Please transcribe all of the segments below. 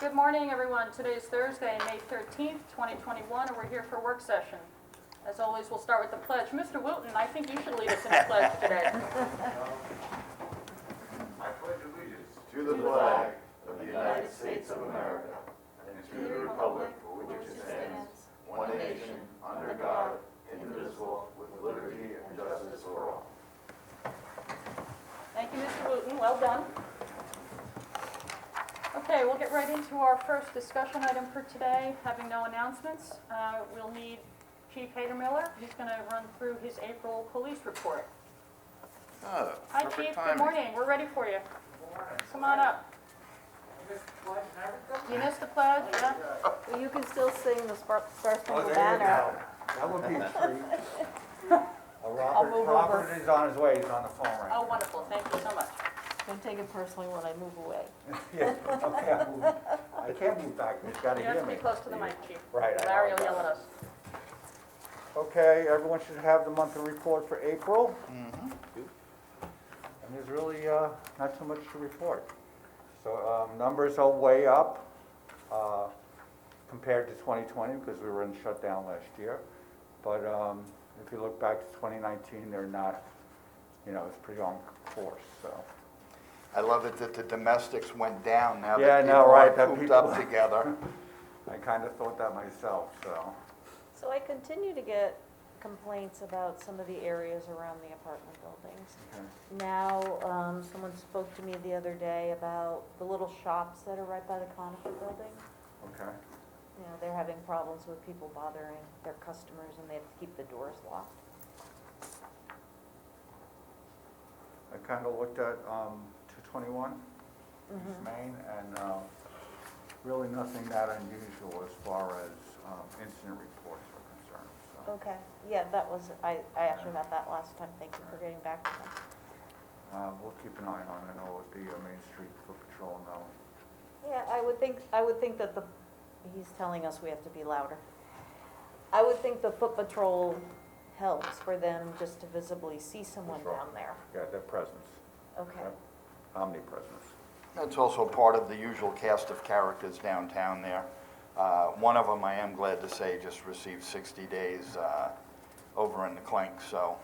Good morning, everyone. Today's Thursday, May 13th, 2021, and we're here for work session. As always, we'll start with the pledge. Mr. Wooten, I think you should lead us in the pledge today. I pledge allegiance to the flag of the United States of America and to the republic for which it stands, one nation, under God, indivisible, with liberty and justice for all. Thank you, Mr. Wooten. Well done. Okay, we'll get right into our first discussion item for today. Having no announcements, we'll need Chief Hader-Miller. He's going to run through his April police report. Oh, Hi, Chief. Good morning. We're ready for you. Come on up. You missed the pledge? Yeah. Well, you can still sing the Star Spangled Banner. That would be a treat. move Robert over. is on his way, he's on the phone right Oh, wonderful. Thank you so much. Don't take it personally when I move away. now. Yeah, okay, I can't move back, he's gotta You have hear to me. be close to the mic, Chief. Right, I know. Larry will yell at us. Okay, everyone should have the monthly report for April. And there's really not too much to report. So numbers are way up compared to 2020 because we were in shutdown last year. But if you look back to 2019, they're not, it's pretty on course, so. I love it that the domestics went down now Yeah, that no, people right, are that cooped people- up together. I kind of thought that myself, so. So I continue to get complaints about some of the areas around the apartment buildings. Okay. Now, someone spoke to me the other day about the little shops that are right by the Conifer building. Okay. They're having problems with people bothering their customers and they have to keep the doors locked. I kind of looked at 221 East Main, and really nothing that unusual as far as incident reports are concerned. So Okay, yeah, I actually got that last time. Thank you for getting back to me. we'll keep an eye on it. I know with the Main Street Foot Patrol, no. Yeah, I would think that he's telling us we have to be louder. I would think the foot patrol helps for them just to visibly see someone Sure. down there. Yeah, their presence, Okay, Yep. Omnipresence. That's also part of the usual cast of characters downtown there. One of them, I am glad to say, just received 60 days over in the clink, so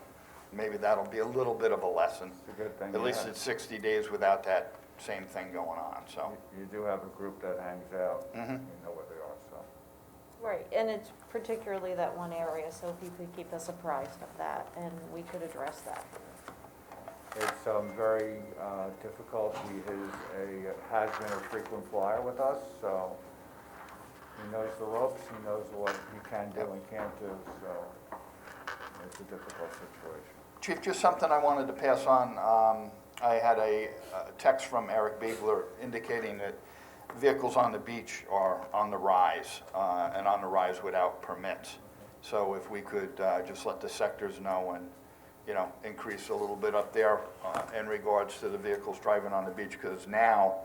maybe that'll be a little bit of a lesson. It's a good thing. At least yeah. it's 60 days without that same thing going on, so. You do have a group that hangs out. Mhm. You know where they are, so. right, and it's particularly that one area, so if you could keep us apprised of that, and we could address that. It's very difficult. He has been a frequent flyer with us, so he knows the ropes, he knows what he can do and can't do, so it's a difficult situation. Chief, just something I wanted to pass on. I had a text from Eric Biegler indicating that vehicles on the beach are on the rise, and on the rise without permits. So if we could just let the sectors know and, increase a little bit up there in regards to the vehicles driving on the beach, because now,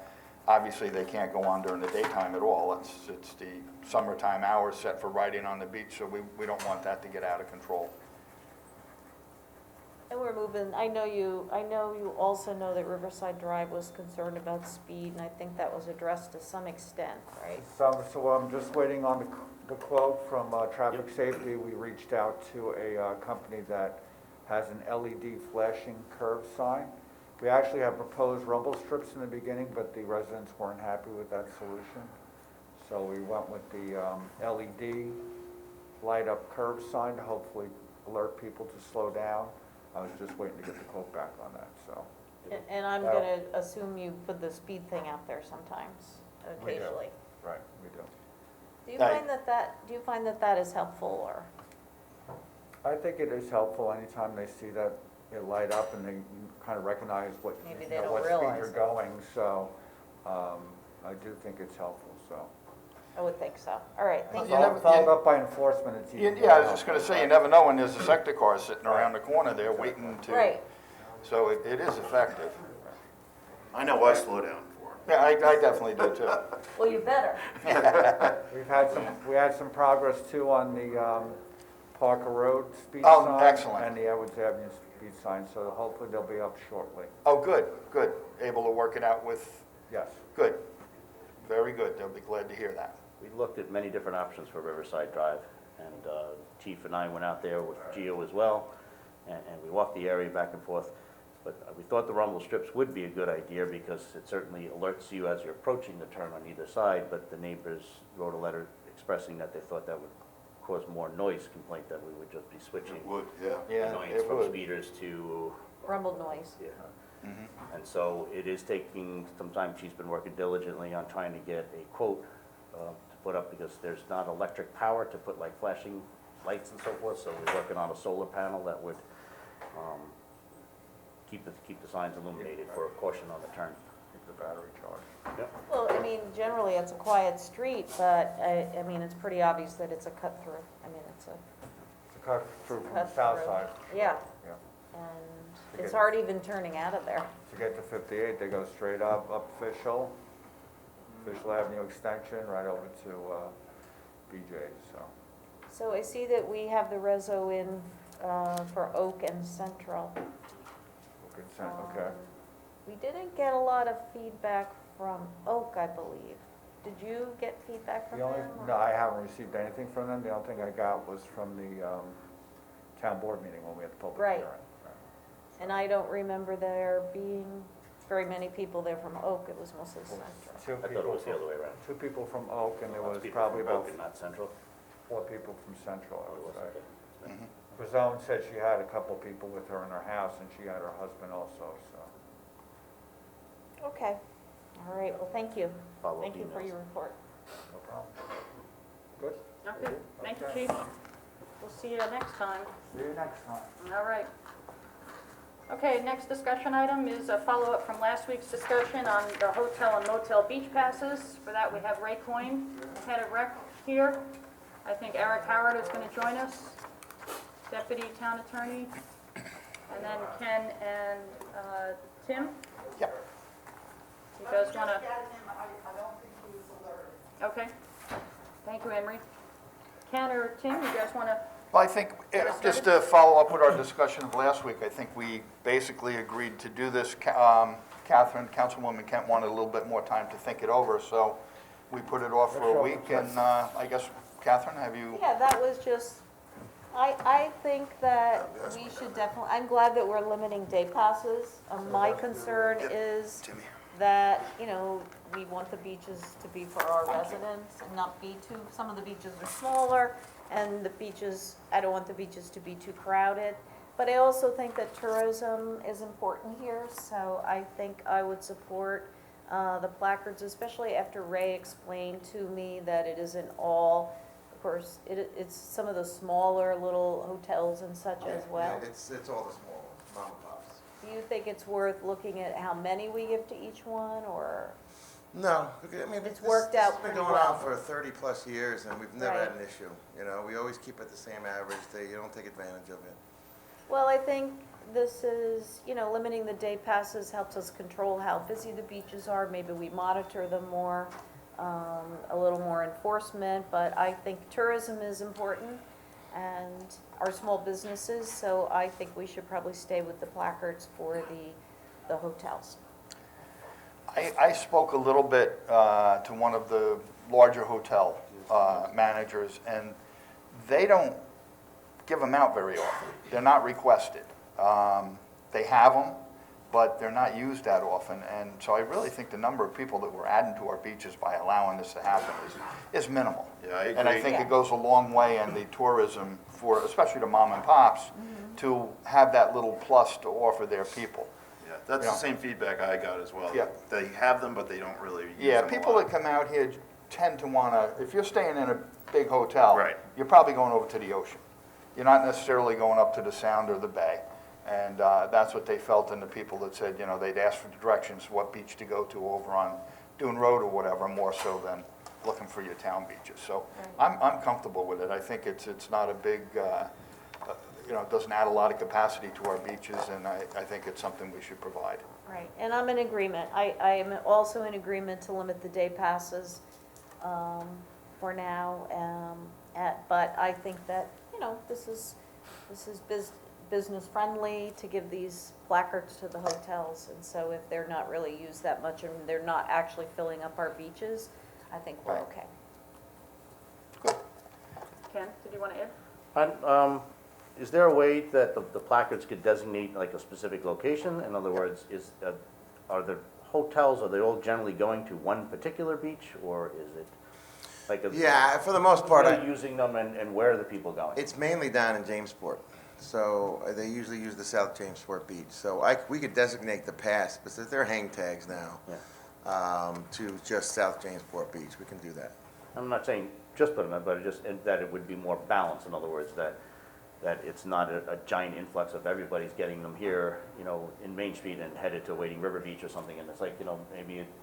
obviously, they can't go on during the daytime at all. It's the summertime hours set for riding on the beach, so we don't want that to get out of control. And we're moving, I know you also know that Riverside Drive was concerned about speed, and I think that was addressed to some extent, right? So I'm just waiting on the quote from Traffic Safety. We reached out to a company that has an LED flashing curve sign. We actually have proposed rumble strips in the beginning, but the residents weren't happy with that solution. So we went with the LED light-up curve sign to hopefully alert people to slow down. I was just waiting to get the quote back on that, so. And I'm gonna assume you put the speed thing out there sometimes, We do. occasionally. Right, we do. Do you Right. find that is helpful, or? I think it is helpful anytime they see that it light up and they kind of recognize what, Maybe they don't what speed realize you're it. going, so, I do think it's helpful, so. I would think so. All right, thank You you. never- Followed up by enforcement, it's even. Yeah, I was just gonna say, you never know when there's a sector car sitting around the corner there waiting to. Right, So it is effective. I know I slow down for it. Yeah, I definitely do too. well, you better. We had some progress too on the Parker Road speed Oh, sign. excellent. And the Edwards Avenue speed sign, so hopefully they'll be up shortly. Oh, good. Able to work it out with, Yes. good. very good. They'll be glad to hear that. We looked at many different options for Riverside Drive, and Chief and I went out there with Geo as well, and we walked the area back and forth. But we thought the rumble strips would be a good idea because it certainly alerts you as you're approaching the turn on either side, but the neighbors wrote a letter expressing that they thought that would cause more noise complaint, that we would just be switching It would, yeah. Yeah, annoyance it from would. speeders to, Rumble noise. yeah. And so it is taking some time. She's been working diligently on trying to get a quote to put up because there's not electric power to put like flashing lights and so forth. So we're working on a solar panel that would keep the signs illuminated for a caution on the turn. Keep the battery charged. Yep. Well, I mean, generally, it's a quiet street, but I mean, it's pretty obvious that it's a cut through. I mean, it's a, It's a cut through from the Cut south through. side. yeah, Yeah. and it's hard even turning out of there. To get to 58, they go straight up Fishel Avenue Extension, right over to BJ's, so. So I see that we have the reso in for Oak and Central. Okay. We didn't get a lot of feedback from Oak, I believe. Did you get feedback from The only, them? or- no, I haven't received anything from them. The only thing I got was from the town board meeting when we had the public Right. hearing. And I don't remember there being very many people there from Oak, it was mostly Central. I thought it was the other way around. 2 people from Oak, and there Lots was of people probably from about Oak and not Central. 4 people from Central, I Oh, it would was, say. okay. Brazone said she had a couple people with her in her house, and she had her husband also, so. Okay, all right, well, thank you. Follow-up Thank you for emails. your report. No problem. Good. Okay, thank you, Okay. Chief. We'll see you next time. See you next time. All right. Okay, next discussion item is a follow-up from last week's discussion on the hotel and motel beach passes. For that, we have Ray Coyne, head of rec here. I think Eric Howard is going to join us, deputy town attorney. And then Ken and Tim. Yep. You guys want to? I don't think he was alerted. Okay. Thank you, Emery. Ken or Tim, you guys want to? Well, I think, just to follow up with our discussion of last week, I think we basically agreed to do this. Catherine, Councilwoman Kent wanted a little bit more time to think it over, so we put it off for a week, and I guess, Catherine, have you? Yeah, that was just, I think that we should definitely, I'm glad that we're limiting day passes. My concern is Timmy. that, you know, we want the beaches to be for our residents and not be too, some of the beaches are smaller, and the beaches, I don't want the beaches to be too crowded. But I also think that tourism is important here, so I think I would support the placards, especially after Ray explained to me that it isn't all, of course, it's some of the smaller little hotels and such as well. Yeah, it's all the small mom and pops. Do you think it's worth looking at how many we give to each one, or? No, I mean, It's worked out It's been pretty going well. on for 30-plus years, and we've never had Right. an issue. You know, we always keep it the same average. You don't take advantage of it. Well, I think this is, you know, limiting the day passes helps us control how busy the beaches are. Maybe we monitor them more, a little more enforcement, but I think tourism is important and our small businesses, so I think we should probably stay with the placards for the hotels. I spoke a little bit to one of the larger hotel managers, and they don't give them out very often. They're not requested. They have them, but they're not used that often. And so I really think the number of people that we're adding to our beaches by allowing this to happen is minimal. Yeah, I And I agree. think Yeah. it goes a long way in the tourism for, especially the mom and pops, to have that little plus to offer their people. Yeah, that's Yeah. the same feedback I got as well. Yeah. They have them, but they don't really use Yeah, them a people lot. that come out here tend to want to, if you're staying in a big hotel, Right. you're probably going over to the ocean. You're not necessarily going up to the Sound or the Bay. And that's what they felt, and the people that said, you know, they'd ask for directions, what beach to go to over on Dune Road or whatever, more so than looking for your town beaches. So I'm comfortable with it. I think it's not a big, you know, it doesn't add a lot of capacity to our beaches, and I think it's something we should provide. Right, and I'm in agreement. I am also in agreement to limit the day passes for now. But I think that, you know, this is business friendly to give these placards to the hotels. And so if they're not really used that much and they're not actually filling up our beaches, I think we're Right. okay. Ken, did you want to add? Is there a way that the placards could designate like a specific location? In other words, are the hotels, are they all generally going to one particular beach, or is it like a? Yeah, for the most part, Who are using them and where are the people going? it's mainly down in Jamesport. So they usually use the South Jamesport Beach. So we could designate the pass, but since they're hang tags now, to just South Jamesport Beach, we can do that. I'm not saying just put them in, but that it would be more balanced, in other words, that it's not a giant influx of everybody's getting them here, you know, in Main Street and headed to Wading River Beach or something, and it's like, you know,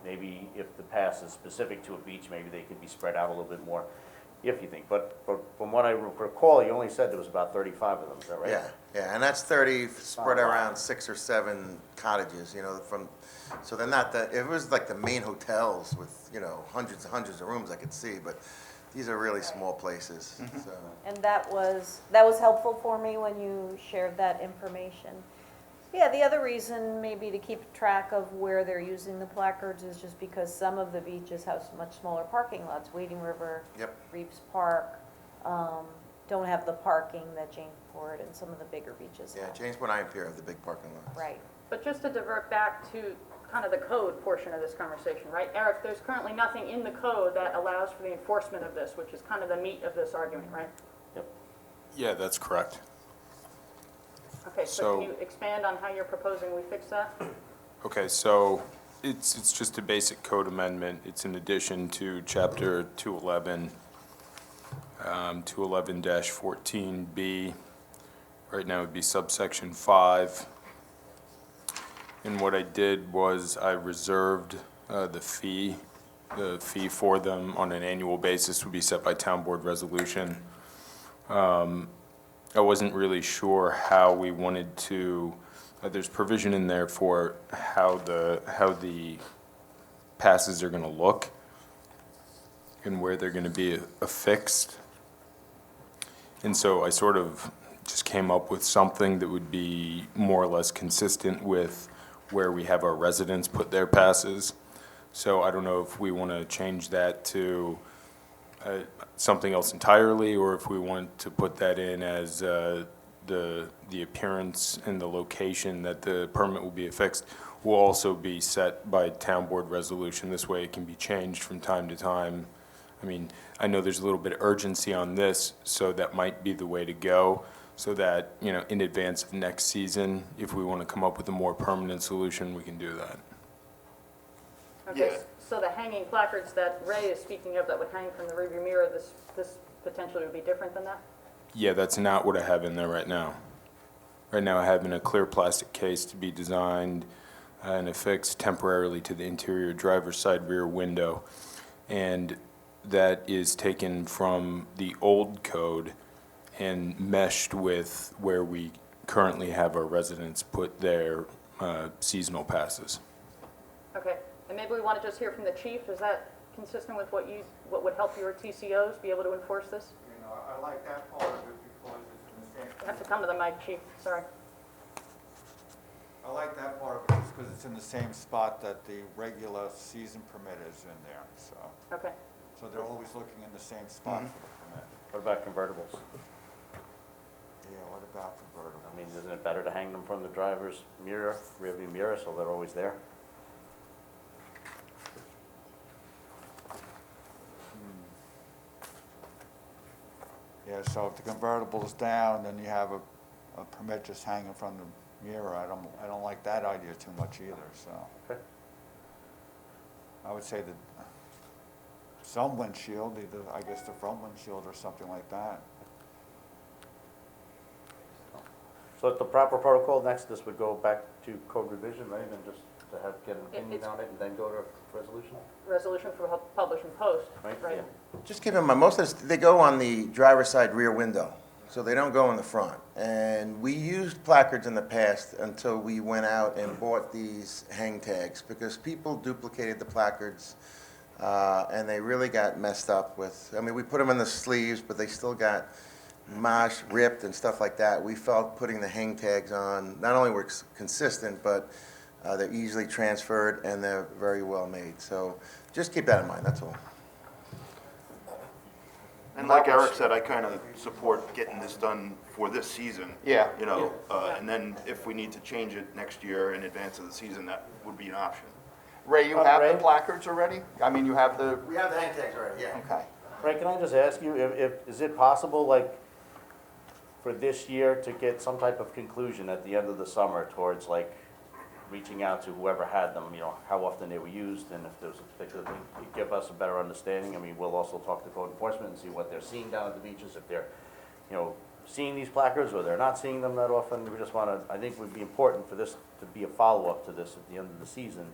maybe if the pass is specific to a beach, maybe they could be spread out a little bit more, if you think. But from what I recall, you only said there was about 35 of them, is that right? Yeah, and that's 30 spread a lot. around 6 or 7 cottages, you know, so they're not that, if it was like the main hotels with, you know, hundreds and hundreds of rooms I could see, but these are really small places, so. And that was helpful for me when you shared that information. Yeah, the other reason maybe to keep track of where they're using the placards is just because some of the beaches have much smaller parking lots. Wading River, Yep. Reeves Park, don't have the parking that Jamesport and some of the bigger beaches Yeah, have. Jamesport and Pier have the big parking lots. Right. But just to divert back to kind of the code portion of this conversation, right? Eric, there's currently nothing in the code that allows for the enforcement of this, which is kind of the meat of this argument, right? Yeah, that's correct. Okay, so So- can you expand on how you're proposing we fix that? Okay, so it's just a basic code amendment. It's in addition to Chapter 211, 211-14B. Right now it would be subsection 5. And what I did was I reserved the fee. The fee for them on an annual basis would be set by town board resolution. I wasn't really sure how we wanted to, there's provision in there for how the passes are gonna look and where they're gonna be affixed. And so I sort of just came up with something that would be more or less consistent with where we have our residents put their passes. So I don't know if we wanna change that to something else entirely, or if we want to put that in as the appearance and the location that the permit will be affixed will also be set by town board resolution. This way it can be changed from time to time. I mean, I know there's a little bit of urgency on this, so that might be the way to go, so that, you know, in advance of next season, if we want to come up with a more permanent solution, we can do that. Okay, Yeah. so the hanging placards that Ray is speaking of that would hang from the rearview mirror, this potentially would be different than that? Yeah, that's not what I have in there right now. Right now, I have in a clear plastic case to be designed and affixed temporarily to the interior driver's side rear window. And that is taken from the old code and meshed with where we currently have our residents put their seasonal passes. Okay, and maybe we want to just hear from the chief, is that consistent with what would help your TCOs be able to enforce this? You know, I like that part of it because it's in the same. You have to come to the mic, chief, sorry. I like that part of it just because it's in the same spot that the regular season permit is in there, so. Okay, So they're always looking in the same spot for the permit. What about convertibles? Yeah, what about convertible? I mean, isn't it better to hang them from the driver's mirror, rearview mirror, so they're always there? Yeah, so if the convertible's down, then you have a permit just hanging from the mirror. I don't like that idea too much either, so. Okay. I would say that some windshield, either, I guess the front windshield or something like that. So at the proper protocol, next this would go back to code revision, right, and just to get an opinion It's- on it and then go to resolution, resolution for publish and post, right? right? Yeah. Just keep in mind, most of this, they go on the driver's side rear window, so they don't go in the front. And we used placards in the past until we went out and bought these hang tags, because people duplicated the placards, and they really got messed up with, I mean, we put them in the sleeves, but they still got moshed, ripped, and stuff like that. We felt putting the hang tags on, not only were consistent, but they're easily transferred, and they're very well made. So just keep that in mind, that's all. And like Eric said, I kind of support getting this done for this season. Yeah. You know, and then if we need to change it next year in advance of the season, that would be an option. Ray, you have the Ray? placards already? I mean, you have the, We have the hang tags already, yeah. okay. Ray, can I just ask you, is it possible, like, for this year to get some type of conclusion at the end of the summer towards, like, reaching out to whoever had them, you know, how often they were used, and if there's a particular thing, give us a better understanding? I mean, we'll also talk to code enforcement and see what they're seeing down at the beaches, if they're, you know, seeing these placards or they're not seeing them that often. We just wanna, I think it would be important for this to be a follow-up to this at the end of the season.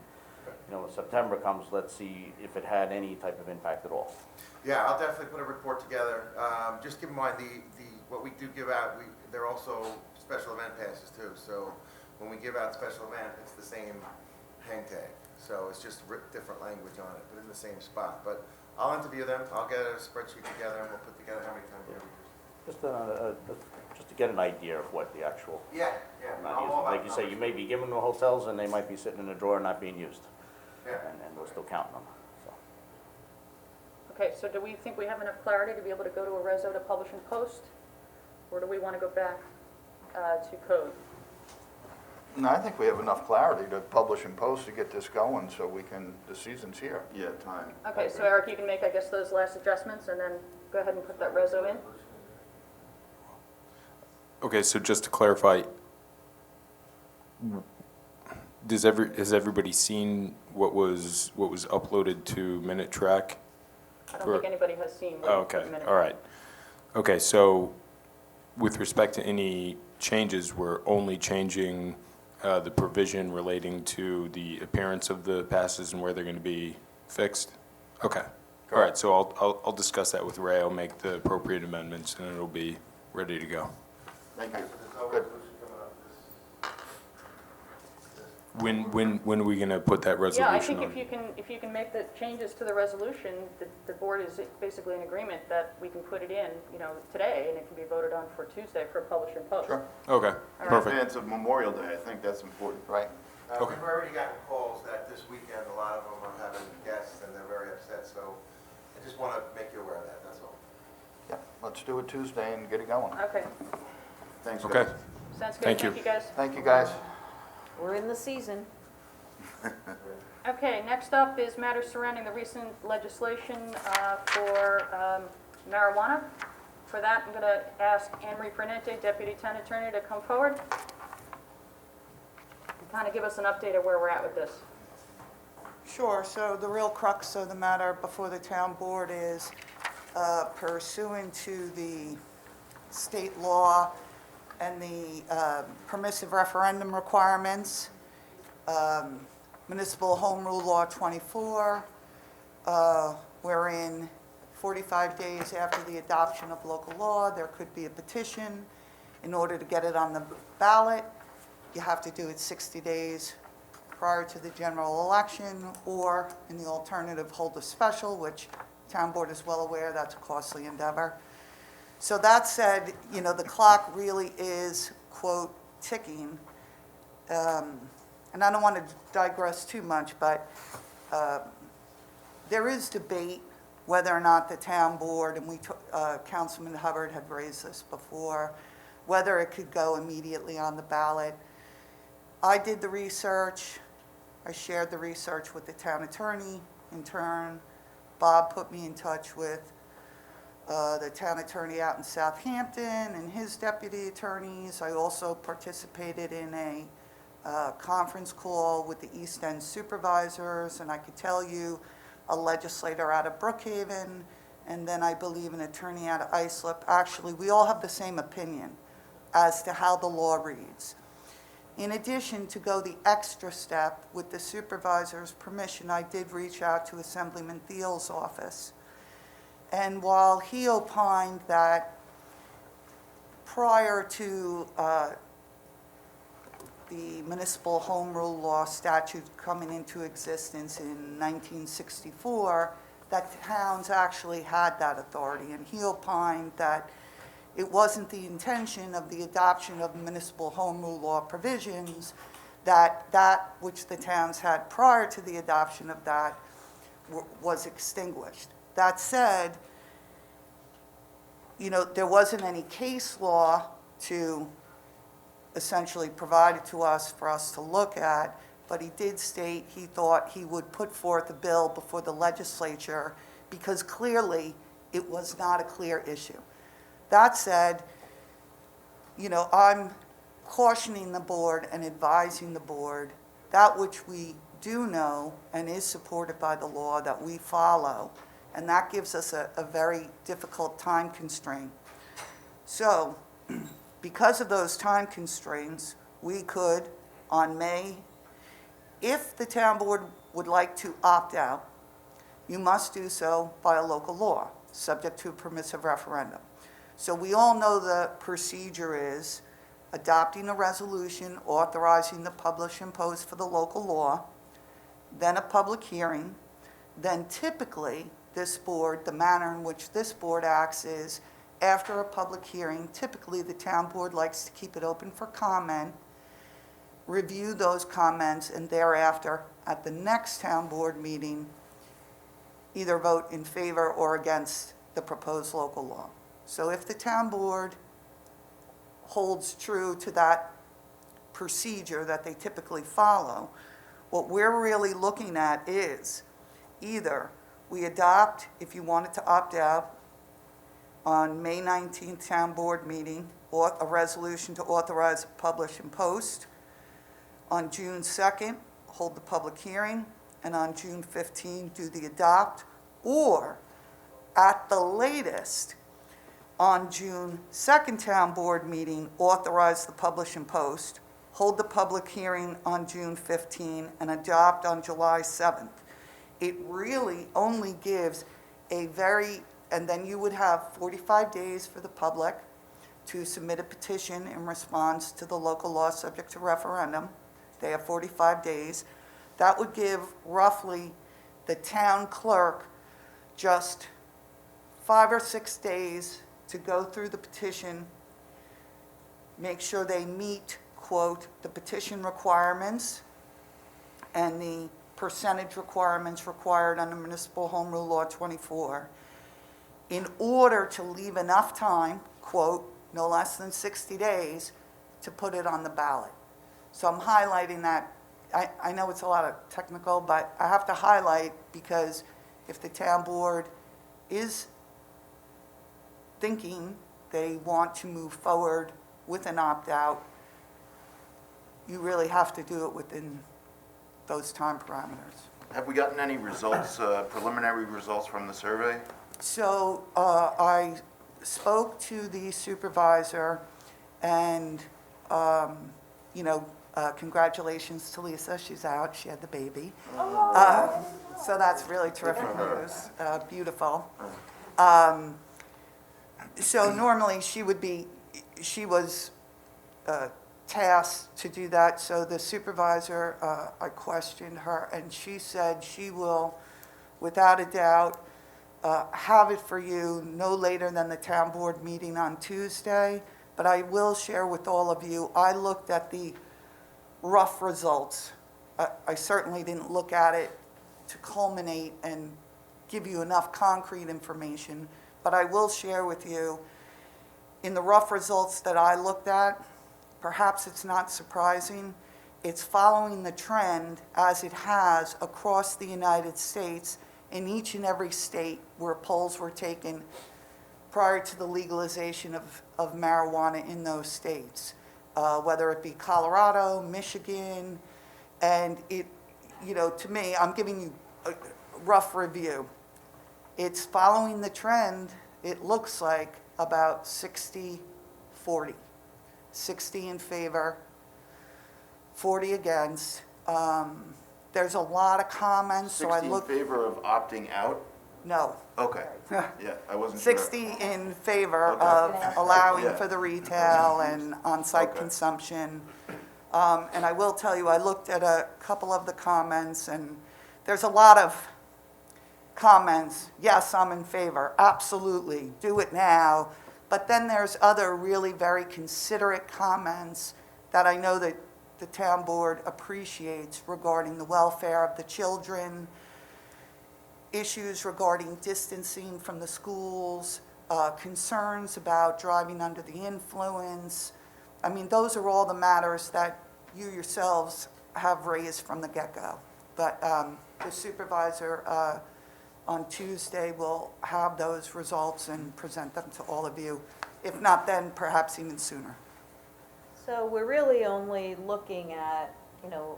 You know, when September comes, let's see if it had any type of impact at all. Yeah, I'll definitely put a report together. Just keep in mind, what we do give out, they're also special event passes too. So when we give out special event, it's the same hang tag. So it's just different language on it, but in the same spot. But I'll interview them, I'll get a spreadsheet together, and we'll put together how many times we use. Just to get an idea of what the actual, Yeah, yeah. not I'm used. all about Like you say, you may be giving them to hotels and they might be sitting in a drawer not being used. Yeah. And we're still counting them, so. Okay, so do we think we have enough clarity to be able to go to a reso to publish and post? Or do we want to go back to code? No, I think we have enough clarity to publish and post to get this going, so we can, the season's here. Yeah, time. Okay, so Eric, you can make, I guess, those last adjustments and then go ahead and put that reso in? Okay, so just to clarify, has everybody seen what was uploaded to Minute Track? I don't think anybody has seen. what Oh, the okay, minute- all right. Okay, so with respect to any changes, we're only changing the provision relating to the appearance of the passes and where they're going to be fixed? Okay, all right, so I'll discuss that with Ray. I'll make the appropriate amendments, and it'll be ready to go. Thank you. Good. When are we going to put that resolution Yeah, on? I think if you can make the changes to the resolution, the board is basically in agreement that we can put it in, you know, today, and it can be voted on for Tuesday for publish and post. Sure. Okay, right. In perfect. advance of Memorial Day, I think that's important. Right. We've already gotten calls that this weekend, a lot of them are having guests and they're very upset, so I just want to make you aware of that, that's all. Yeah, let's do it Tuesday and get it going. Okay, Thanks, Okay. guys. sounds good. Thank you. Thank you, guys. Thank you, guys. We're in the season. Okay, next up is matters surrounding the recent legislation for marijuana. For that, I'm going to ask Anne Marie Prenente, Deputy Town Attorney, to come forward and kind of give us an update of where we're at with this. Sure, so the real crux of the matter before the town board is pursuant to the state law and the permissive referendum requirements, Municipal Home Rule Law 24, wherein 45 days after the adoption of local law, there could be a petition. In order to get it on the ballot, you have to do it 60 days prior to the general election, or in the alternative, hold a special, which town board is well aware that's a costly endeavor. So that said, you know, the clock really is, quote, ticking. And I don't want to digress too much, but there is debate whether or not the town board, and Councilman Hubbard had raised this before, whether it could go immediately on the ballot. I did the research. I shared the research with the town attorney. In turn, Bob put me in touch with the town attorney out in Southampton and his deputy attorneys. I also participated in a conference call with the East End supervisors, and I could tell you a legislator out of Brookhaven, and then I believe an attorney out of Islip. Actually, we all have the same opinion as to how the law reads. In addition, to go the extra step, with the supervisor's permission, I did reach out to Assemblyman Thiel's office. And while he opined that prior to the Municipal Home Rule Law statute coming into existence in 1964, that towns actually had that authority. And he opined that it wasn't the intention of the adoption of municipal home rule law provisions that which the towns had prior to the adoption of that was extinguished. That said, there wasn't any case law to essentially provided to us for us to look at, but he did state he thought he would put forth a bill before the legislature because clearly it was not a clear issue. That said, I'm cautioning the board and advising the board that which we do know and is supported by the law that we follow, and that gives us a very difficult time constraint. So, because of those time constraints, we could, on May, if the town board would like to opt out, you must do so by a local law, subject to a permissive referendum. So we all know the procedure is adopting a resolution authorizing the publish and post for the local law, then a public hearing, then typically this board, the manner in which this board acts is after a public hearing, typically the town board likes to keep it open for comment, review those comments, and thereafter, at the next town board meeting, either vote in favor or against the proposed local law. So if the town board holds true to that procedure that they typically follow, what we're really looking at is either we adopt, if you wanted to opt out, on May 19th town board meeting, or a resolution to authorize, publish, and post. On June 2nd, hold the public hearing, and on June 15th, do the adopt, or at the latest, on June 2nd town board meeting, authorize the publish and post, hold the public hearing on June 15, and adopt on July 7th. It really only gives and then you would have 45 days for the public to submit a petition in response to the local law subject to referendum. They have 45 days. That would give roughly the town clerk just 5 or 6 days to go through the petition, make sure they meet, quote, the petition requirements and the percentage requirements required under Municipal Home Rule Law 24, in order to leave enough time, quote, no less than 60 days, to put it on the ballot. So I'm highlighting that. I know it's a lot of technical, but I have to highlight because if the town board is thinking they want to move forward with an opt-out, you really have to do it within those time parameters. Have we gotten any results, preliminary results from the survey? So I spoke to the supervisor and, congratulations to Lisa, she's out, she had the baby. So that's really terrific news, beautiful. So normally she was tasked to do that, so the supervisor, I questioned her, and she said she will, without a doubt, have it for you no later than the town board meeting on Tuesday, but I will share with all of you, I looked at the rough results. I certainly didn't look at it to culminate and give you enough concrete information, but I will share with you, in the rough results that I looked at, perhaps it's not surprising, it's following the trend as it has across the United States in each and every state where polls were taken prior to the legalization of marijuana in those states, whether it be Colorado, Michigan, and to me, I'm giving you a rough review. It's following the trend, it looks like about 60-40. 60 in favor, 40 against. There's a lot of comments, so I 60 in looked. favor of opting out? No. Okay, yeah, I wasn't sure. 60 in favor Okay. of allowing Yeah. for the retail and on-site Okay. consumption. And I will tell you, I looked at a couple of the comments, and there's a lot of comments. Yes, I'm in favor, absolutely, do it now. But then there's other really very considerate comments that I know that the town board appreciates regarding the welfare of the children, issues regarding distancing from the schools, concerns about driving under the influence. I mean, those are all the matters that you yourselves have raised from the get-go. But the supervisor on Tuesday will have those results and present them to all of you. If not then, perhaps even sooner. So we're really only looking at,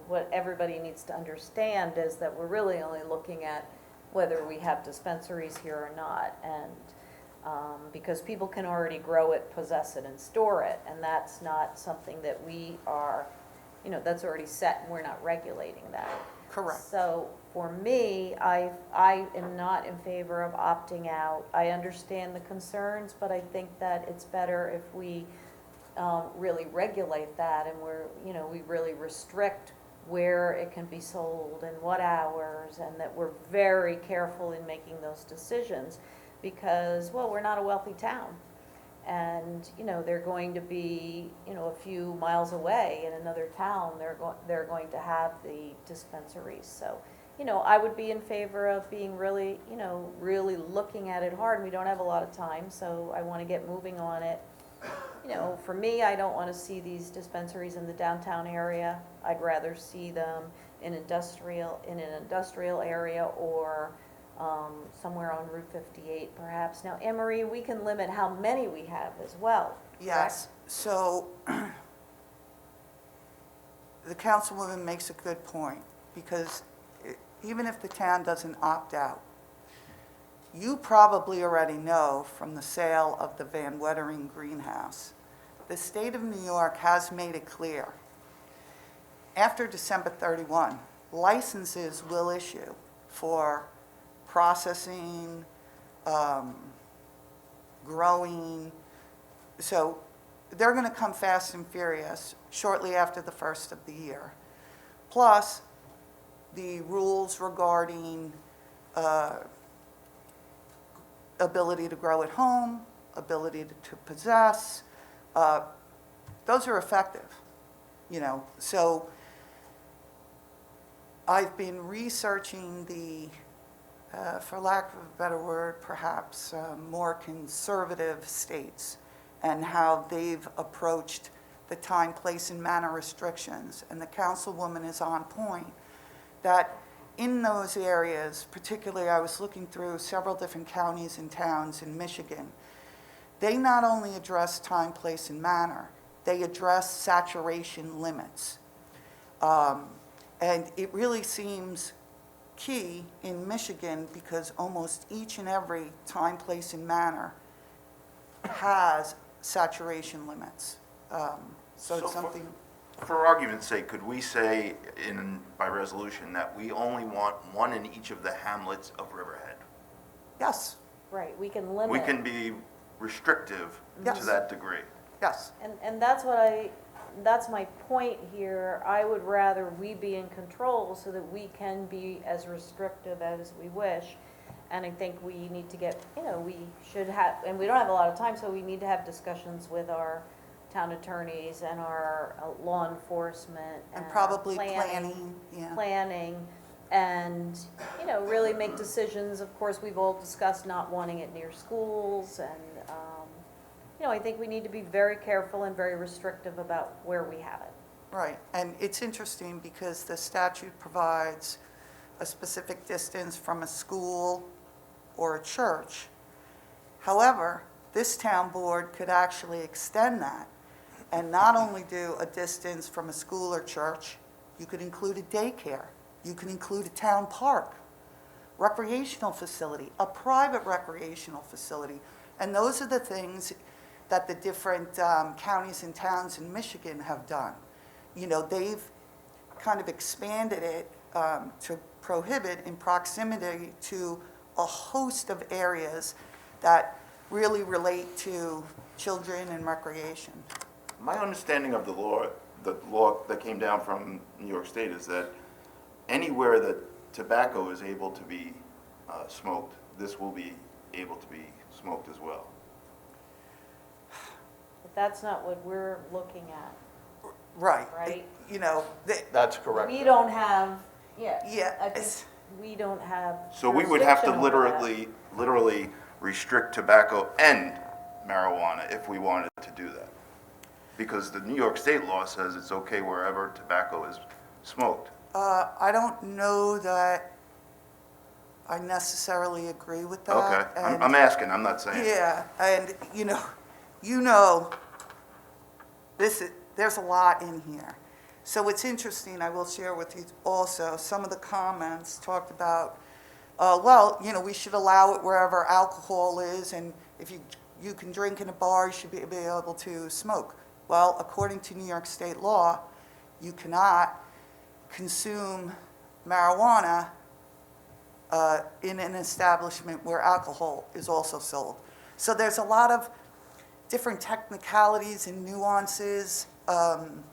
what everybody needs to understand is that we're really only looking at whether we have dispensaries here or not. And because people can already grow it, possess it, and store it, and that's not something that we are, that's already set and we're not regulating that. Correct. So for me, I am not in favor of opting out. I understand the concerns, but I think that it's better if we really regulate that and we really restrict where it can be sold and what hours, and that we're very careful in making those decisions because, well, we're not a wealthy town. And, they're going to be, a few miles away in another town, they're going to have the dispensaries. So, I would be in favor of being really, really looking at it hard. We don't have a lot of time, so I want to get moving on it. For me, I don't want to see these dispensaries in the downtown area. I'd rather see them in an industrial area or somewhere on Route 58 perhaps. Now, Anne Marie, we can limit how many we have as well. Yes, so the councilwoman makes a good point, because even if the town doesn't opt out, you probably already know from the sale of the Van Wettering greenhouse, the state of New York has made it clear, after December 31, licenses will issue for processing, growing. So they're going to come fast and furious shortly after the first of the year. Plus, the rules regarding ability to grow at home, ability to possess, those are effective, So I've been researching the, for lack of a better word, perhaps more conservative states and how they've approached the time, place, and manner restrictions. And the councilwoman is on point that in those areas, particularly I was looking through several different counties and towns in Michigan, they not only address time, place, and manner, they address saturation limits. And it really seems key in Michigan because almost each and every time, place, and manner has saturation limits. So it's something. For argument's sake, could we say by resolution that we only want one in each of the hamlets of Riverhead? Yes, Right, we can limit. We can be restrictive to Yes. that degree. yes, And that's my point here. I would rather we be in control so that we can be as restrictive as we wish. And I think we need to get, we should have, and we don't have a lot of time, so we need to have discussions with our town attorneys and our law enforcement. and probably planning, yeah. Planning, and, really make decisions. Of course, we've all discussed not wanting it near schools, and, I think we need to be very careful and very restrictive about where we have it. Right, and it's interesting because the statute provides a specific distance from a school or a church. However, this town board could actually extend that and not only do a distance from a school or church, you could include a daycare, you could include a town park, recreational facility, a private recreational facility. And those are the things that the different counties and towns in Michigan have done. They've kind of expanded it to prohibit in proximity to a host of areas that really relate to children and recreation. My understanding of the law that came down from New York State is that anywhere that tobacco is able to be smoked, this will be able to be smoked as well. But that's not what we're looking at, Right. right? That's correct. We don't have, yeah. Yeah, I think we don't have So we would have to jurisdiction over that. literally restrict tobacco and marijuana if we wanted to do that. Because the New York State law says it's okay wherever tobacco is smoked. I don't know that I necessarily agree with that. Okay, and- I'm asking, I'm not saying. Yeah, and there's a lot in here. So it's interesting, I will share with you also, some of the comments talked about, we should allow it wherever alcohol is, and if you can drink in a bar, you should be able to smoke. Well, according to New York State law, you cannot consume marijuana in an establishment where alcohol is also sold. So there's a lot of different technicalities and nuances, and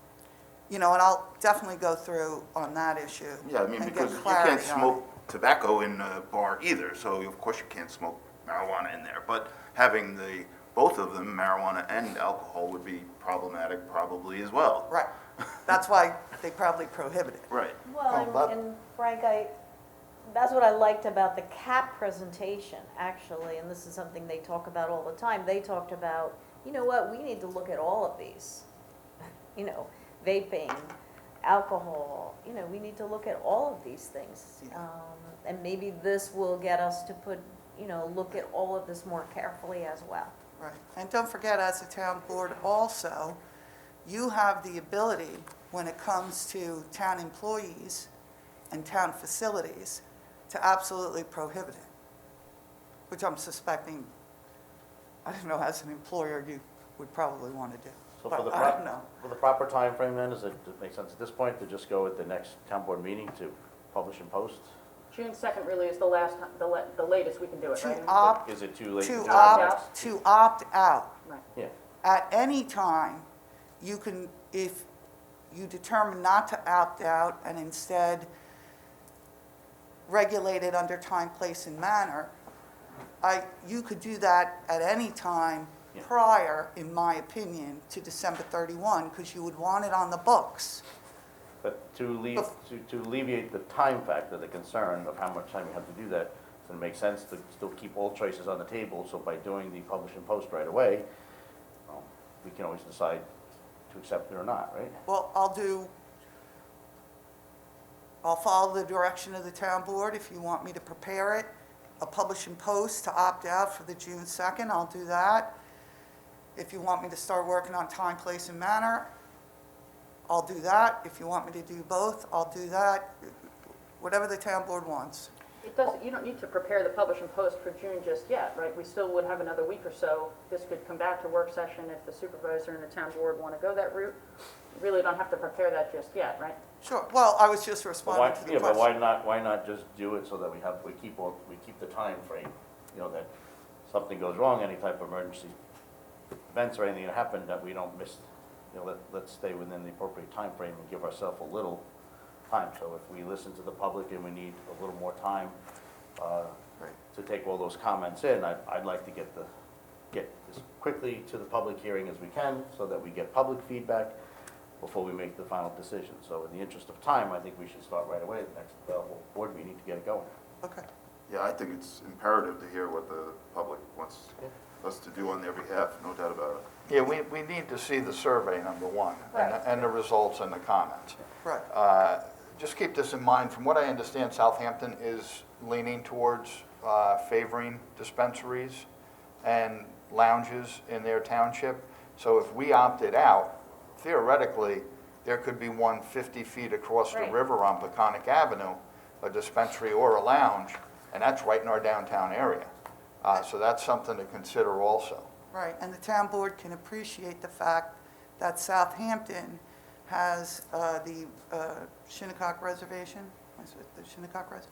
I'll definitely go through on that issue. Yeah, I mean, and get because you clarity can't on smoke tobacco in a bar either, so of course you can't smoke marijuana in there. But having both of them, marijuana and alcohol, would be problematic probably as well. it. Right. That's why they probably prohibit it. Right. Well, but- and Frank, that's what I liked about the CAP presentation, actually, and this is something they talk about all the time. They talked about, you know what, we need to look at all of these. Vaping, alcohol, we need to look at all of these things. And maybe this will get us to look at all of this more carefully as well. Right. And don't forget, as a town board also, you have the ability, when it comes to town employees and town facilities, to absolutely prohibit it, which I'm suspecting, I don't know, as an employer, you would probably want to do. So But for the I don't know. for the proper timeframe then, does it make sense at this point to just go with the next town board meeting to publish and post? June 2nd really is the latest we can do it, To right? opt, Is it too late to to do it opt, next? to opt out. Right. Yeah, At any time, you can, if you determine not to opt out and instead regulate it under time, place, and manner, you could do that at any time Yeah. prior, in my opinion, to December 31, because you would want it on the books. but to alleviate the time factor, the concern of how much time you have to do that, does it make sense to still keep all choices on the table? So by doing the publish and post right away, we can always decide to accept it or not, right? Well, I'll follow the direction of the town board. If you want me to prepare it, a publish and post to opt out for the June 2nd, I'll do that. If you want me to start working on time, place, and manner, I'll do that. If you want me to do both, I'll do that. Whatever the town board wants. You don't need to prepare the publish and post for June just yet, right? We still would have another week or so. This could come back to work session if the supervisor and the town board want to go that route. You really don't have to prepare that just yet, right? Sure. Well, I was just But responding to the but question. why not just do it so that we keep the time frame, that something goes wrong, any type of emergency events or anything that happen, that we don't miss, let's stay within the appropriate time frame and give ourselves a little time. So if we listen to the public and we need a little more time Right. to take all those comments in, I'd like to get as quickly to the public hearing as we can so that we get public feedback before we make the final decision. So in the interest of time, I think we should start right away at the next available board meeting to get it going. Okay. Yeah, I think it's imperative to hear what the public wants us to do on their behalf, no doubt about it. Yeah, we need to see the survey, number one, Right. and the results and the comments. Right. Just keep this in mind, from what I understand, Southampton is leaning towards favoring dispensaries and lounges in their township. So if we opted out, theoretically, there could be one 50 feet across the Right. river on Peconic Avenue, a dispensary or a lounge, and that's right in our downtown area. So that's something to consider also. Right, and the town board can appreciate the fact that Southampton has the Shinnecock Reservation, is it the Shinnecock Res?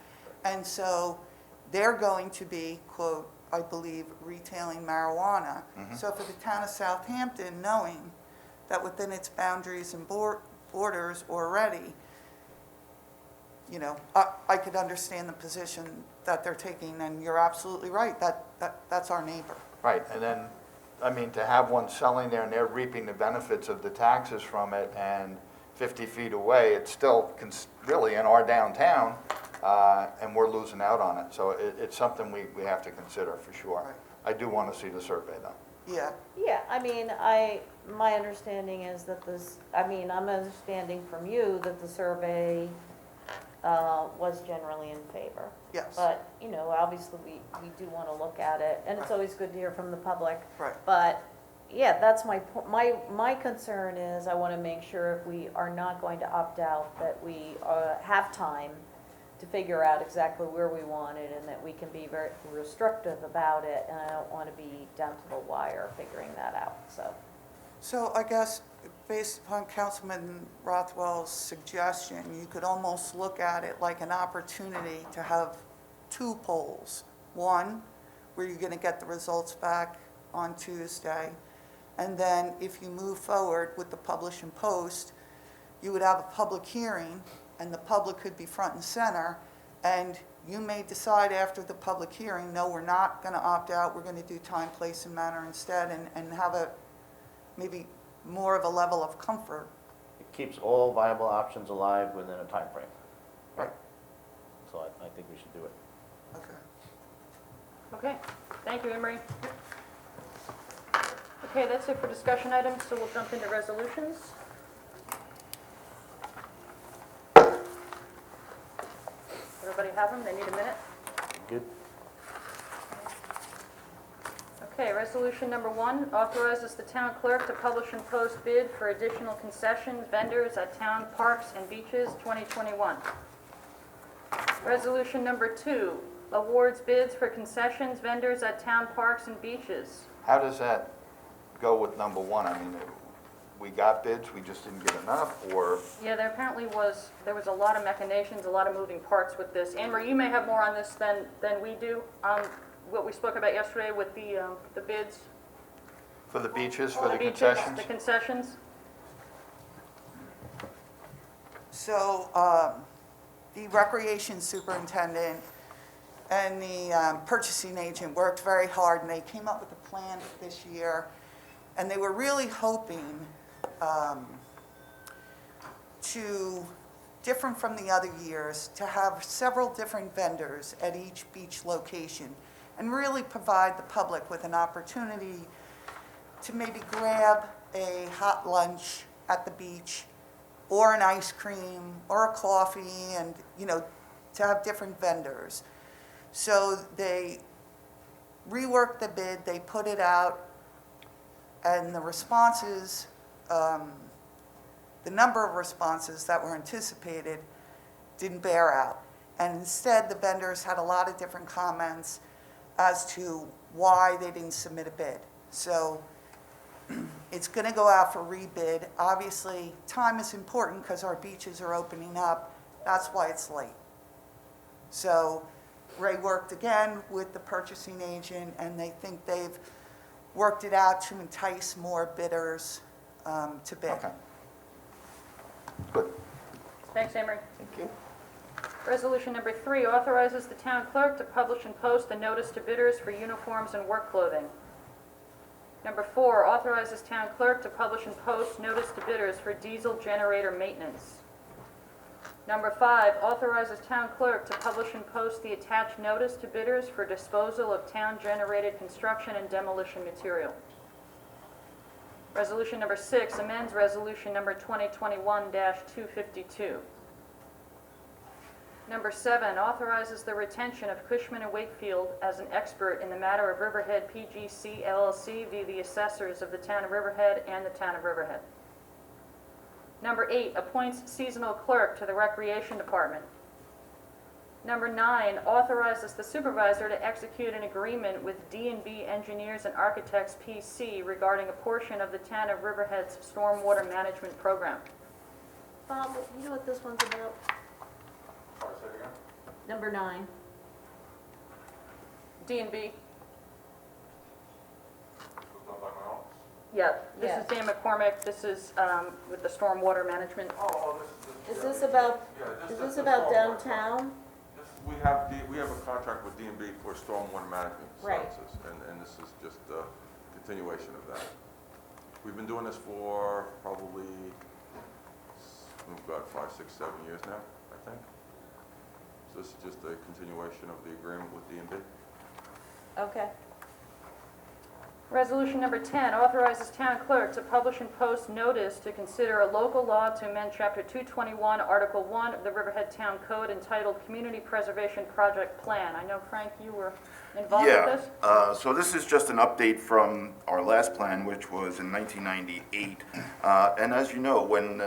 And so they're going to be, quote, I believe, retailing marijuana. So for the town of Southampton, knowing that within its boundaries and borders already, I could understand the position that they're taking, and you're absolutely right, that's our neighbor. Right, and then, to have one selling there and they're reaping the benefits of the taxes from it, and 50 feet away, it's still really in our downtown, and we're losing out on it. So it's something we have to consider for sure. Right. I do want to see the survey though. Yeah, Yeah, I mean, my understanding is that I'm understanding from you that the survey was generally in favor. yes, But, obviously, we do want to look at it, and it's Right. always good to hear from the public. right. But, yeah, that's my concern is I want to make sure if we are not going to opt out, that we have time to figure out exactly where we want it, and that we can be very restrictive about it, and I don't want to be down to the wire figuring that out, so. So I guess, based upon Councilman Rothwell's suggestion, you could almost look at it like an opportunity to have two polls. One, where you're going to get the results back on Tuesday, and then if you move forward with the publish and post, you would have a public hearing, and the public could be front and center, and you may decide after the public hearing, no, we're not going to opt out, we're going to do time, place, and manner instead, and have a maybe more of a level of comfort. It keeps all viable options alive within a time frame. Right. So I think we should do it. Okay. Okay, thank you, Emery. Okay, that's it for discussion items, so we'll jump into resolutions. Everybody have them? They need a minute? Good? Okay, resolution number 1 authorizes the town clerk to publish and post bid for additional concession vendors at town parks and beaches 2021. Resolution number 2 awards bids for concessions vendors at town parks and beaches. How does that go with number 1? I mean, we got bids, we just didn't get enough, or, Yeah, there apparently was a lot of machinations, a lot of moving parts with this. Anne Marie, you may have more on this than we do, what we spoke about yesterday with the bids. for the beaches, for the beaches, concessions? The concessions. So the recreation superintendent and the purchasing agent worked very hard, and they came up with a plan this year. And they were really hoping to, different from the other years, to have several different vendors at each beach location and really provide the public with an opportunity to maybe grab a hot lunch at the beach or an ice cream or a coffee, and, to have different vendors. So they reworked the bid, they put it out, and the responses, the number of responses that were anticipated didn't bear out. And instead, the vendors had a lot of different comments as to why they didn't submit a bid. So it's going to go out for rebid. Obviously, time is important because our beaches are opening up. That's why it's late. So Ray worked again with the purchasing agent, and they think they've worked it out to entice more bidders to bid. Okay. Good. Thanks, Emery. Thank you. Resolution number 3 authorizes the town clerk to publish and post a notice to bidders for uniforms and work clothing. Number 4 authorizes town clerk to publish and post notice to bidders for diesel generator maintenance. Number 5 authorizes town clerk to publish and post the attached notice to bidders for disposal of town-generated construction and demolition material. Resolution number 6 amends resolution number 2021-252. Number 7 authorizes the retention of Cushman & Wakefield as an expert in the matter of Riverhead PGC LLC via the assessors of the town of Riverhead and the town of Riverhead. Number 8 appoints seasonal clerk to the Recreation Department. Number 9 authorizes the supervisor to execute an agreement with D&B Engineers and Architects PC regarding a portion of the town of Riverhead's stormwater management program. Bob, you know what this one's about? Number 9. D&B. Yeah, this is Dan McCormick, this is with the stormwater management. Is this about downtown? We have a contract with D&B for stormwater management Right. services, and this is just a continuation of that. We've been doing this for probably, 5, 6, 7 years now, I think. So this is just a continuation of the agreement with D&B. Okay. Resolution number 10 authorizes town clerk to publish and post notice to consider a local law to amend Chapter 221, Article 1 of the Riverhead Town Code entitled Community Preservation Project Plan. I know, Frank, you were involved with this? So this is just an update from our last plan, which was in 1998. And as you know, when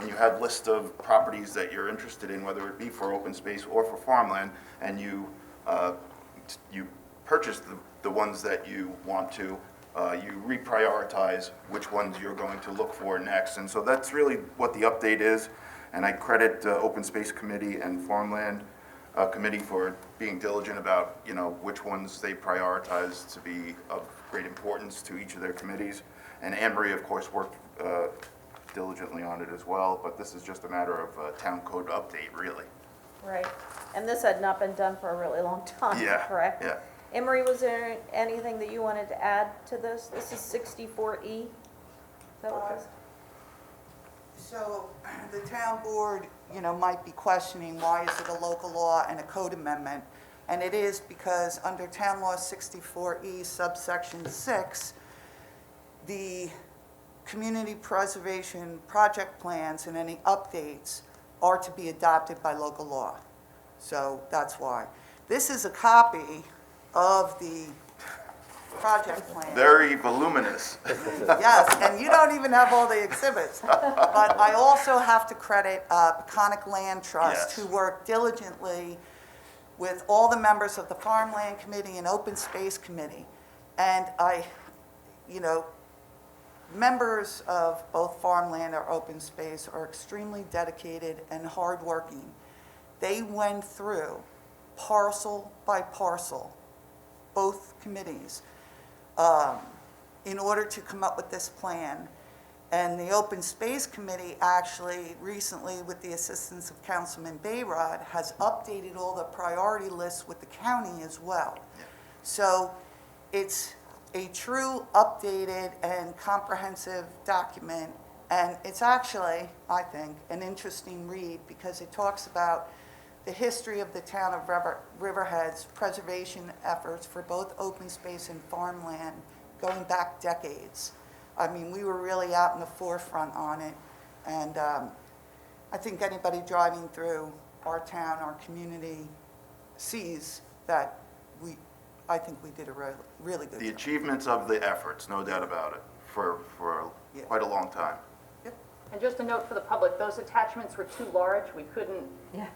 you have lists of properties that you're interested in, whether it be for open space or for farmland, and you purchase the ones that you want to, you reprioritize which ones you're going to look for next. And so that's really what the update is. And I credit Open Space Committee and Farmland Committee for being diligent about, which ones they prioritize to be of great importance to each of their committees. And Anne Marie, of course, worked diligently on it as well, but this is just a matter of town code update, really. Right. And this had not been done for a really long time, correct? Yeah. Emery, was there anything that you wanted to add to this? This is 64E? Is that what this? So the town board, might be questioning why is it a local law and a code amendment? And it is because under Town Law 64E subsection 6, the community preservation project plans and any updates are to be adopted by local law. So that's why. This is a copy of the project plan. Very voluminous. Yes, and you don't even have all the exhibits. But I also have to credit Peconic Land Trust, Yes. who worked diligently with all the members of the Farmland Committee and Open Space Committee. And members of both Farmland or Open Space are extremely dedicated and hardworking. They went through parcel by parcel, both committees, in order to come up with this plan. And the Open Space Committee actually recently, with the assistance of Councilman Bayrod, has updated all the priority lists with the county as well. So it's a true updated and comprehensive document, and it's actually, I think, an interesting read because it talks about the history of the town of Riverhead's preservation efforts for both open space and farmland going back decades. I mean, we were really out in the forefront on it, and I think anybody driving through our town, our community, sees that I think we did a really good The job. achievements of the efforts, no doubt about it, for Yeah. quite a long time. And just a note for the public, those attachments were too large. We couldn't, Yeah.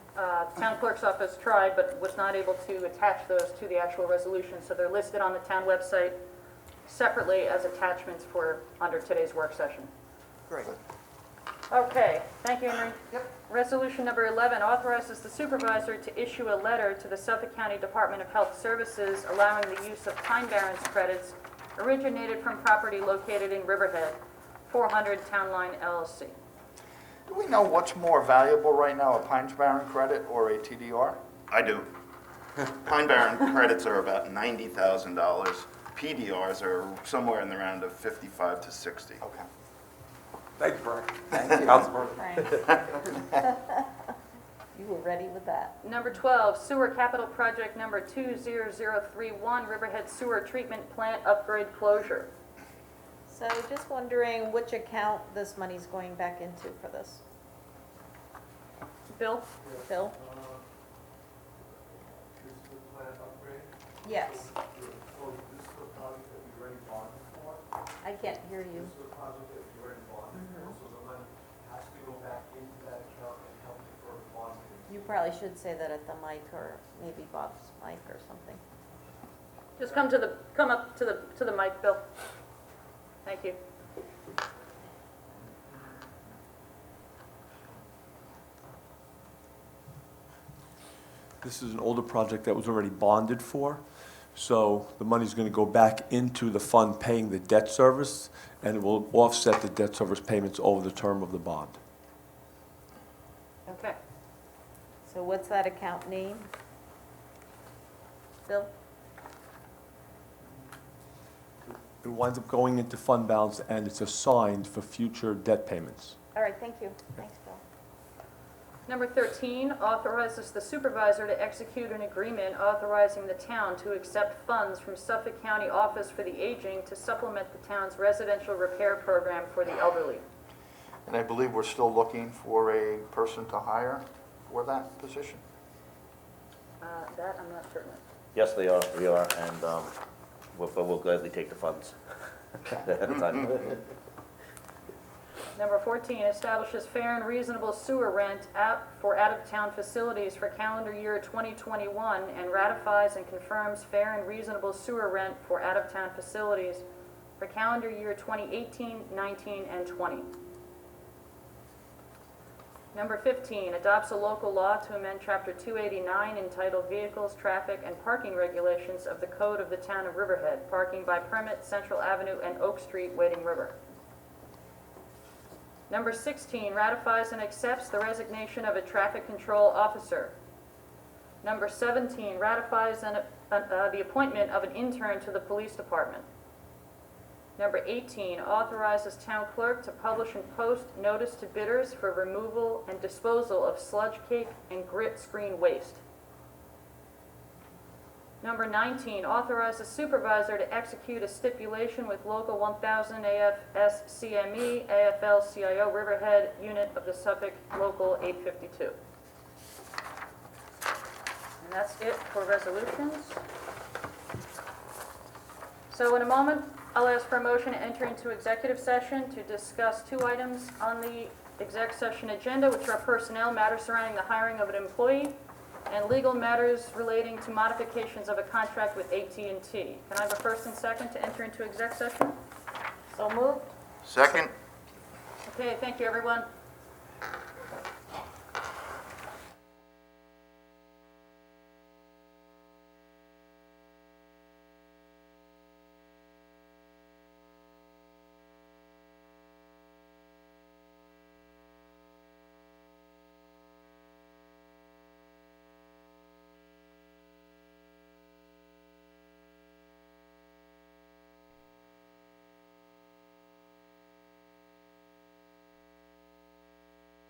town clerk's office tried, but was not able to attach those to the actual resolution. So they're listed on the town website separately as attachments for, under today's work session. Great. Okay, thank you, Henry. Yep. Resolution number 11 authorizes the supervisor to issue a letter to the Suffolk County Department of Health Services allowing the use of Pine Barrens credits originated from property located in Riverhead, 400 Town Line LLC. Do we know what's more valuable right now, a Pines Barren credit or a TDR? I do. Pine Barren credits are about $90,000. PDRs are somewhere in the round of 55 to 60. Okay. Thank you, Frank. Thank you. Councilman. Frank. You were ready with that. Number 12, sewer capital project number 20031, Riverhead Sewer Treatment Plant Upgrade Closure. So just wondering which account this money's going back into for this. Bill? Bill? This is the plant upgrade? Yes. So this is the project that we already bonded for? I can't hear you. This is the project that we already bonded for, so the money has to go back into that account and help defer bonding. You probably should say that at the mic or maybe Bob's mic or something. Just come up to the mic, Bill. Thank you. This is an older project that was already bonded for, so the money's gonna go back into the fund paying the debt service, and it will offset the debt service payments over the term of the bond. Okay. So what's that account name? Bill? It winds up going into fund balance, and it's assigned for future debt payments. All right, thank you. Thanks, Bill. Number 13, authorizes the supervisor to execute an agreement authorizing the town to accept funds from Suffolk County Office for the Aging to supplement the town's residential repair program for the elderly. And I believe we're still looking for a person to hire for that position. That I'm not certain of. Yes, we are, and we'll gladly take the funds. Ahead of time. Number 14, establishes fair and reasonable sewer rent for out-of-town facilities for calendar year 2021 and ratifies and confirms fair and reasonable sewer rent for out-of-town facilities for calendar year 2018, 19, and 20. Number 15, adopts a local law to amend Chapter 289 entitled Vehicles, Traffic, and Parking Regulations of the Code of the Town of Riverhead, parking by permit, Central Avenue and Oak Street, Wading River. Number 16, ratifies and accepts the resignation of a traffic control officer. Number 17, ratifies the appointment of an intern to the police department. Number 18, authorizes town clerk to publish and post notice to bidders for removal and disposal of sludge cake and grit screen waste. Number 19, authorizes supervisor to execute a stipulation with Local 1000 AFS CME, AFL-CIO Riverhead Unit of the Suffolk Local 852. And that's it for resolutions. So in a moment, I'll ask for a motion to enter into executive session to discuss two items on the exec session agenda, which are personnel matters surrounding the hiring of an employee and legal matters relating to modifications of a contract with AT&T. Can I have a first and second to enter into exec session? So moved? Second? Okay, thank you, everyone.